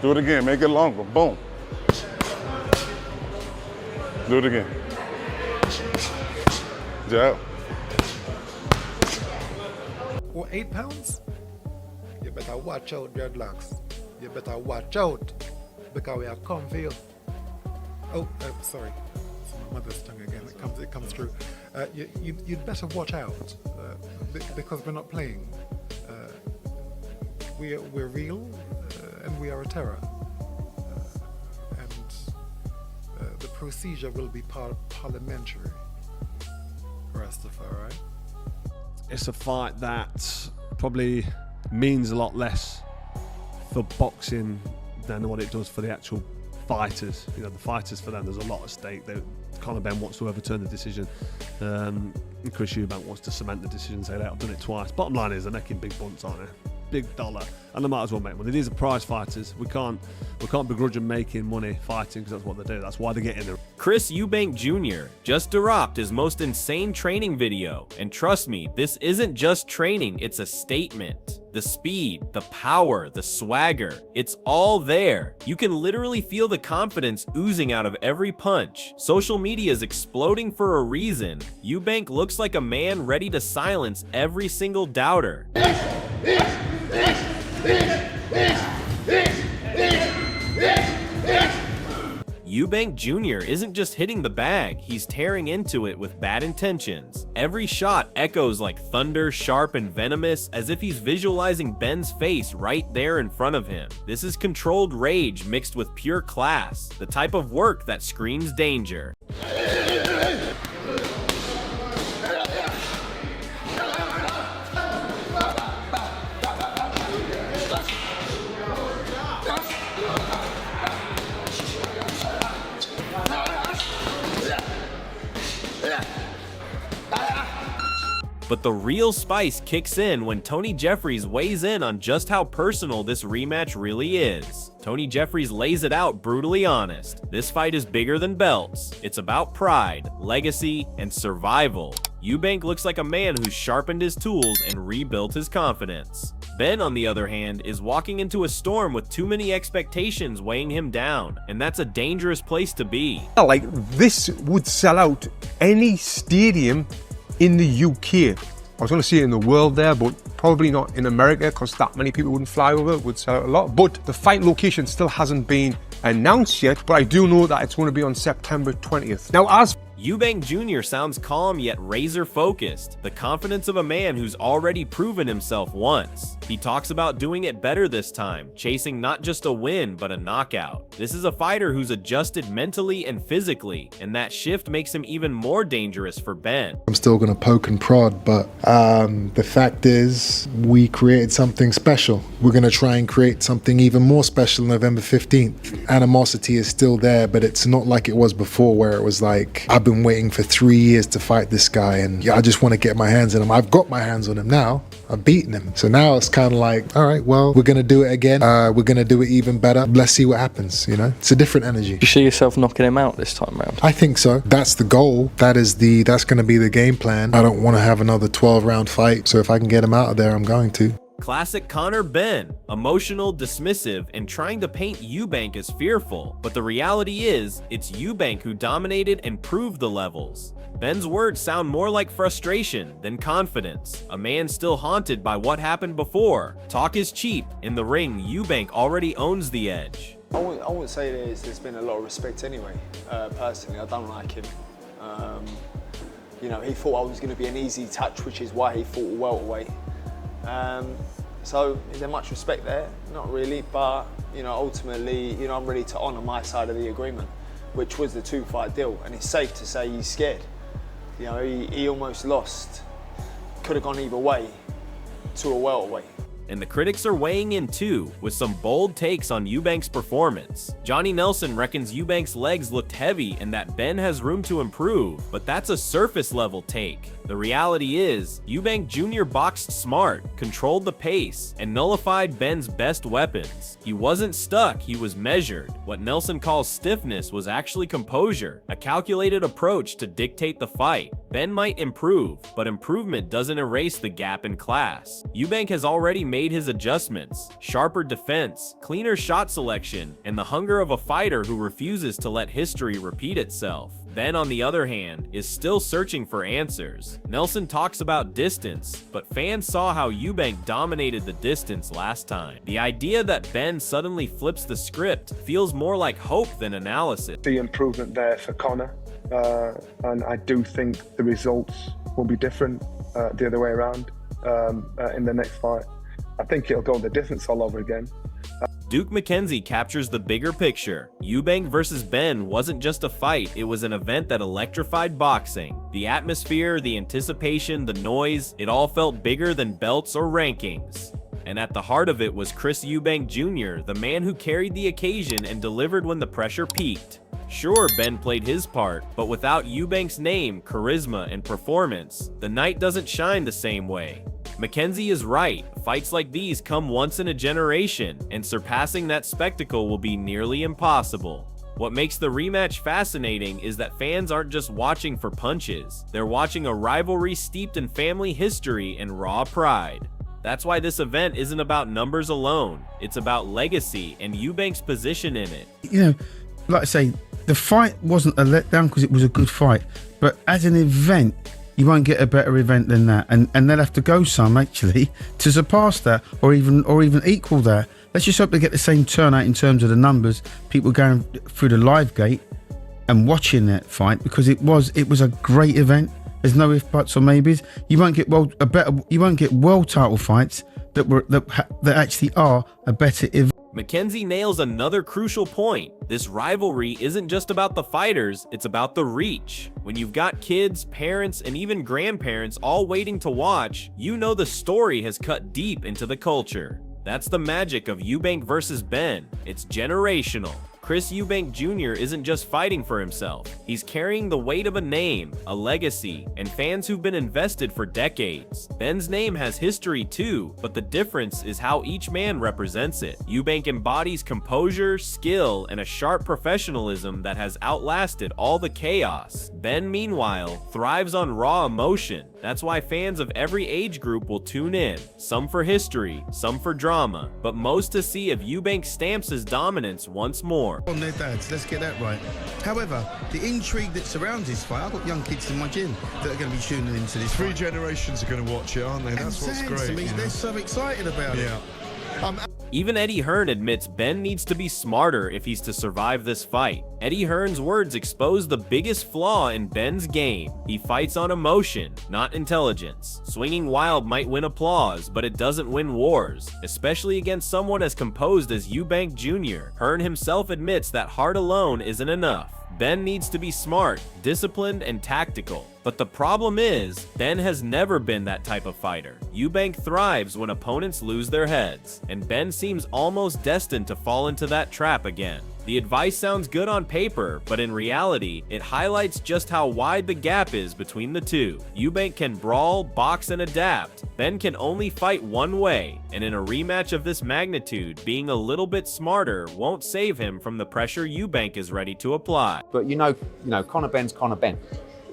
Do it again, make it longer, boom. Do it again. Jab. Or 8 pounds? You better watch out, dreadlocks. You better watch out, because we are come for you. Oh, sorry. It's my mother's tongue again. It comes through. You'd better watch out, because we're not playing. We're real, and we are a terror. And the procedure will be parliamentary. Rastafari. It's a fight that probably means a lot less for boxing than what it does for the actual fighters. You know, the fighters, for them, there's a lot at stake. Conor Benn wants to overturn the decision. And Chris Eubank wants to cement the decision and say, I've done it twice. Bottom line is they're making big bunts, aren't they? Big dollar, and they might as well make money. These are prize fighters. We can't begrudge them making money fighting, because that's what they do. That's why they get in there. Chris Eubank Jr. just dropped his most insane training video, and trust me, this isn't just training, it's a statement. The speed, the power, the swagger, it's all there. You can literally feel the confidence oozing out of every punch. Social media is exploding for a reason. Eubank looks like a man ready to silence every single doubter. Eubank Jr. isn't just hitting the bag, he's tearing into it with bad intentions. Every shot echoes like thunder, sharp and venomous, as if he's visualizing Ben's face right there in front of him. This is controlled rage mixed with pure class, the type of work that screams danger. But the real spice kicks in when Tony Jeffries weighs in on just how personal this rematch really is. Tony Jeffries lays it out brutally honest. This fight is bigger than belts. It's about pride, legacy, and survival. Eubank looks like a man who's sharpened his tools and rebuilt his confidence. Ben, on the other hand, is walking into a storm with too many expectations weighing him down, and that's a dangerous place to be. Like, this would sell out any stadium in the UK. I was going to say in the world there, but probably not in America, because that many people wouldn't fly over. It would sell out a lot. But the fight location still hasn't been announced yet, but I do know that it's going to be on September 20th. Now, as Eubank Jr. sounds calm yet razor focused, the confidence of a man who's already proven himself once. He talks about doing it better this time, chasing not just a win but a knockout. This is a fighter who's adjusted mentally and physically, and that shift makes him even more dangerous for Ben. I'm still going to poke and prod, but the fact is we created something special. We're going to try and create something even more special November 15th. Animosity is still there, but it's not like it was before, where it was like, I've been waiting for 3 years to fight this guy and I just want to get my hands on him. I've got my hands on him now. I've beaten him. So now it's kind of like, all right, well, we're going to do it again. We're going to do it even better. Let's see what happens, you know? It's a different energy. You see yourself knocking him out this time round? I think so. That's the goal. That's going to be the game plan. I don't want to have another 12-round fight. So if I can get him out of there, I'm going to. Classic Conor Benn, emotional, dismissive, and trying to paint Eubank as fearful. But the reality is, it's Eubank who dominated and proved the levels. Ben's words sound more like frustration than confidence. A man still haunted by what happened before. Talk is cheap. In the ring, Eubank already owns the edge. I wouldn't say there's been a lot of respect anyway. Personally, I don't like him. You know, he thought I was going to be an easy touch, which is why he fought a welterweight. So is there much respect there? Not really, but you know, ultimately, you know, I'm ready to honour my side of the agreement, which was the 2-fight deal, and it's safe to say he's scared. You know, he almost lost. Could have gone either way to a welterweight. And the critics are weighing in too, with some bold takes on Eubank's performance. Johnny Nelson reckons Eubank's legs looked heavy and that Ben has room to improve, but that's a surface level take. The reality is, Eubank Jr. boxed smart, controlled the pace, and nullified Ben's best weapons. He wasn't stuck, he was measured. What Nelson calls stiffness was actually composure, a calculated approach to dictate the fight. Ben might improve, but improvement doesn't erase the gap in class. Eubank has already made made his adjustments. Sharper defense, cleaner shot selection, and the hunger of a fighter who refuses to let history repeat itself. Ben, on the other hand, is still searching for answers. Nelson talks about distance, but fans saw how Eubank dominated the distance last time. The idea that Ben suddenly flips the script feels more like hope than analysis. The improvement there for Conor, and I do think the results will be different the other way around in the next fight. I think it'll go the distance all over again. Duke McKenzie captures the bigger picture. Eubank versus Ben wasn't just a fight, it was an event that electrified boxing. The atmosphere, the anticipation, the noise, it all felt bigger than belts or rankings. And at the heart of it was Chris Eubank Jr., the man who carried the occasion and delivered when the pressure peaked. Sure, Ben played his part, but without Eubank's name, charisma, and performance, the night doesn't shine the same way. McKenzie is right, fights like these come once in a generation, and surpassing that spectacle will be nearly impossible. What makes the rematch fascinating is that fans aren't just watching for punches, they're watching a rivalry steeped in family history and raw pride. That's why this event isn't about numbers alone, it's about legacy and Eubank's position in it. You know, like I say, the fight wasn't a letdown because it was a good fight, but as an event, you won't get a better event than that, and they'll have to go some actually to surpass that, or even equal that. Let's just hope they get the same turnout in terms of the numbers, people going through the live gate and watching that fight, because it was a great event. There's no ifs, buts, or maybes. You won't get world title fights that actually are a better event. McKenzie nails another crucial point. This rivalry isn't just about the fighters, it's about the reach. When you've got kids, parents, and even grandparents all waiting to watch, you know the story has cut deep into the culture. That's the magic of Eubank versus Ben. It's generational. Chris Eubank Jr. isn't just fighting for himself. He's carrying the weight of a name, a legacy, and fans who've been invested for decades. Ben's name has history too, but the difference is how each man represents it. Eubank embodies composure, skill, and a sharp professionalism that has outlasted all the chaos. Ben, meanwhile, thrives on raw emotion. That's why fans of every age group will tune in, some for history, some for drama, but most to see if Eubank stamps his dominance once more. On their dads, let's get that right. However, the intrigue that surrounds this fight, I've got young kids in my gym that are going to be tuning into this Three fight. generations are going to watch it, aren't they? That's what's great. I mean, they're so excited about it. Even Eddie Hearn admits Ben needs to be smarter if he's to survive this fight. Eddie Hearn's words expose the biggest flaw in Ben's game. He fights on emotion, not intelligence. Swinging wild might win applause, but it doesn't win wars, especially against someone as composed as Eubank Jr. Hearn himself admits that heart alone isn't enough. Ben needs to be smart, disciplined, and tactical. But the problem is, Ben has never been that type of fighter. Eubank thrives when opponents lose their heads, and Ben seems almost destined to fall into that trap again. The advice sounds good on paper, but in reality, it highlights just how wide the gap is between the two. Eubank can brawl, box, and adapt. Ben can only fight one way, and in a rematch of this magnitude, being a little bit smarter won't save him from the pressure Eubank is ready to apply. But you know, Conor Ben's Conor Ben.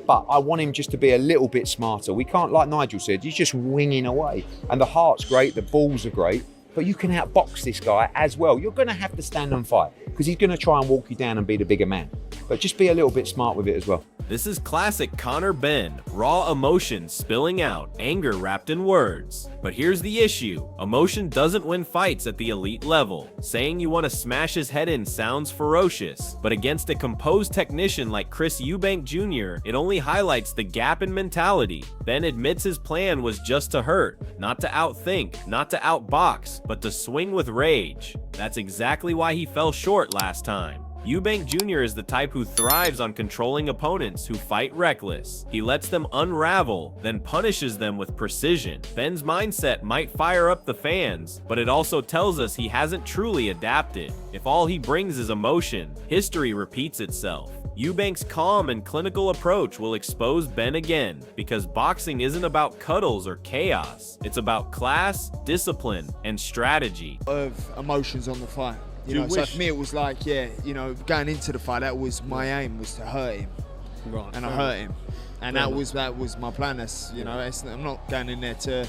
But I want him just to be a little bit smarter. We can't, like Nigel said, he's just winging away. And the heart's great, the balls are great, but you can outbox this guy as well. You're going to have to stand and fight because he's going to try and walk you down and be the bigger man. But just be a little bit smart with it as well. This is classic Conor Ben, raw emotion spilling out, anger wrapped in words. But here's the issue, emotion doesn't win fights at the elite level. Saying you want to smash his head in sounds ferocious, but against a composed technician like Chris Eubank Jr., it only highlights the gap in mentality. Ben admits his plan was just to hurt, not to outthink, not to outbox, but to swing with rage. That's exactly why he fell short last time. Eubank Jr. is the type who thrives on controlling opponents who fight reckless. He lets them unravel, then punishes them with precision. Ben's mindset might fire up the fans, but it also tells us he hasn't truly adapted. If all he brings is emotion, history repeats itself. Eubank's calm and clinical approach will expose Ben again, because boxing isn't about cuddles or chaos. It's about class, discipline, and strategy. Of emotions on the fight. You know, so for me it was like, going into the fight, that was my aim, was to hurt him. Right. And I hurt him. And that was my plan. That's, I'm not going in there to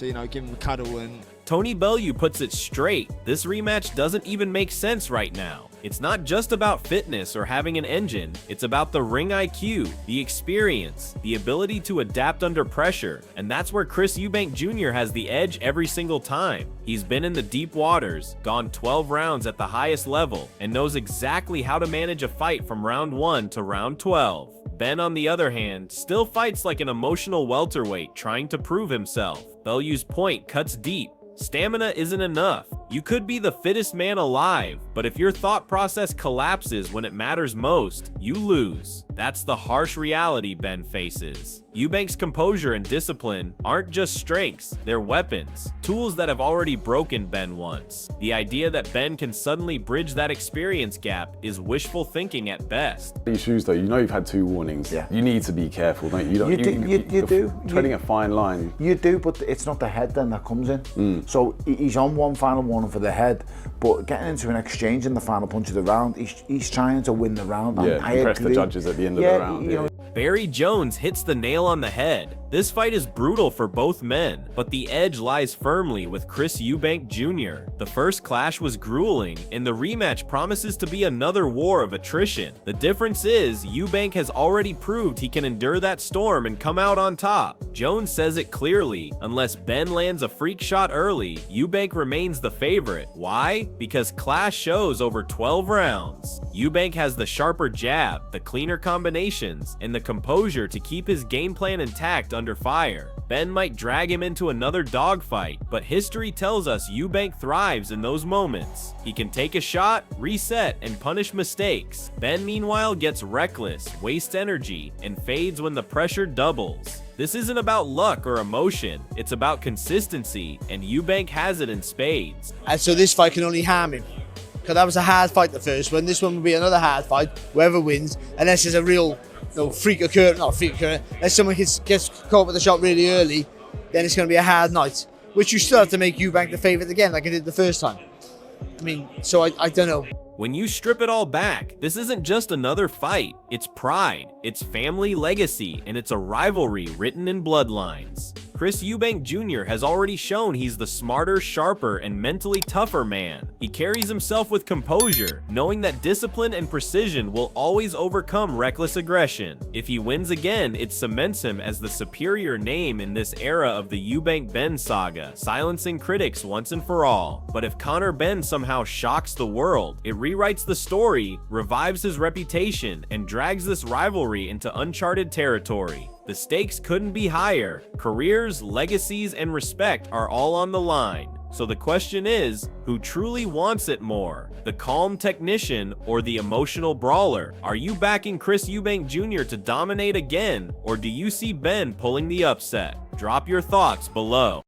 give him a cuddle and Tony Bellew puts it straight, this rematch doesn't even make sense right now. It's not just about fitness or having an engine, it's about the ring IQ, the experience, the ability to adapt under pressure, and that's where Chris Eubank Jr. has the edge every single time. He's been in the deep waters, gone 12 rounds at the highest level, and knows exactly how to manage a fight from round 1 to round 12. Ben, on the other hand, still fights like an emotional welterweight trying to prove himself. Bellew's point cuts deep. Stamina isn't enough. You could be the fittest man alive, but if your thought process collapses when it matters most, you lose. That's the harsh reality Ben faces. Eubank's composure and discipline aren't just strengths, they're weapons, tools that have already broken Ben once. The idea that Ben can suddenly bridge that experience gap is wishful thinking at best. These shoes though, you know you've had 2 warnings. Yeah. You need to be careful, don't you? You do. Treading a fine line. You do, but it's not the head then that comes in. So he's on one final warning for the head, but getting into an exchange in the final punch of the round, he's trying to win the round. Yeah, impress the judges at the end of the round. You know, Barry Jones hits the nail on the head. This fight is brutal for both men, but the edge lies firmly with Chris Eubank Jr. The first clash was grueling, and the rematch promises to be another war of attrition. The difference is, Eubank has already proved he can endure that storm and come out on top. Jones says it clearly, unless Ben lands a freak shot early, Eubank remains the favorite. Why? Because clash shows over 12 rounds. Eubank has the sharper jab, the cleaner combinations, and the composure to keep his game plan intact under fire. Ben might drag him into another dogfight, but history tells us Eubank thrives in those moments. He can take a shot, reset, and punish mistakes. Ben, meanwhile, gets reckless, wastes energy, and fades when the pressure doubles. This isn't about luck or emotion, it's about consistency, and Eubank has it in spades. And so this fight can only harm him. Because that was a hard fight, the first one. This one will be another hard fight, whoever wins, unless there's a real freak occurrence, not freak occurrence, unless someone gets caught with the shot really early, then it's going to be a hard night, which you still have to make Eubank the favourite again, like I did the first time. I mean, so I don't know. When you strip it all back, this isn't just another fight. It's pride, it's family legacy, and it's a rivalry written in bloodlines. Chris Eubank Jr. has already shown he's the smarter, sharper, and mentally tougher man. He carries himself with composure, knowing that discipline and precision will always overcome reckless aggression. If he wins again, it cements him as the superior name in this era of the Eubank-Ben saga, silencing critics once and for all. But if Conor Benn somehow shocks the world, it rewrites the story, revives his reputation, and drags this rivalry into uncharted territory. The stakes couldn't be higher. Careers, legacies, and respect are all on the line. So the question is, who truly wants it more? The calm technician or the emotional brawler? Are you backing Chris Eubank Jr. to dominate again, or do you see Ben pulling the upset? Drop your thoughts below.